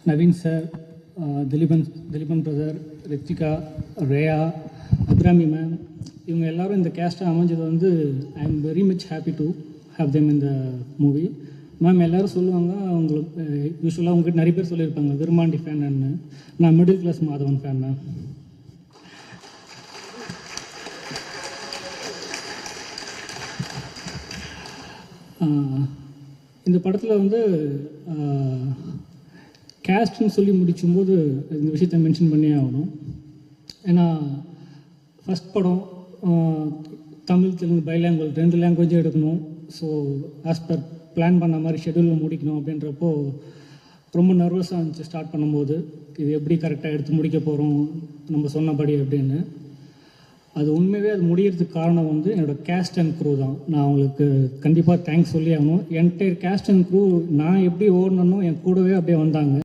Naveen sir, Dileepan brother, Rithika, Reya, Abhirami ma'am, இவங்க எல்லாரும் இந்த கேஸ்ட்டாக அமைஞ்சது வந்து I am very much happy to have them in the movie. Ma'am எல்லோரும் சொல்லுவாங்க, அவங்களுக்கு யூஸ்வலாக உங்ககிட்ட நிறைய பேர் சொல்லியிருப்பாங்க விருமாண்டி ஃபேன்னு. நான் middle class Madhavan fan ma'am. இந்த படத்தில் வந்து கேஸ்ட்னு சொல்லி முடிக்கும்போது இந்த விஷயத்தை மென்ஷன் பண்ணியே ஆகணும். ஏன்னா ஃபஸ்ட் படம் தமிழ் தெலுங்கு பைலாங்குவேஜ் 2 லாங்குவேஜும் எடுக்கணும். ஸோ ஆஸ் பர் பிளான் பண்ண மாதிரி ஷெடியூலில் முடிக்கணும் அப்படின்றப்போ ரொம்ப நர்வஸாக இருந்துச்சு ஸ்டார்ட் பண்ணும்போது. இது எப்படி கரெக்டாக எடுத்து முடிக்க போகிறோம் நம்ம சொன்னபடி அப்படின்னு. அது உண்மையாகவே அது முடியறதுக்கு காரணம் வந்து என்னோடய கேஸ்ட் அண்ட் க்ரூ தான். நான் அவங்களுக்கு கண்டிப்பாக தேங்க்ஸ் சொல்லி ஆகணும். என்டையர் கேஸ்ட் அண்ட் க்ரூ நான் எப்படி ஓடணும்னோ என் கூடவே அப்படியே வந்தாங்க.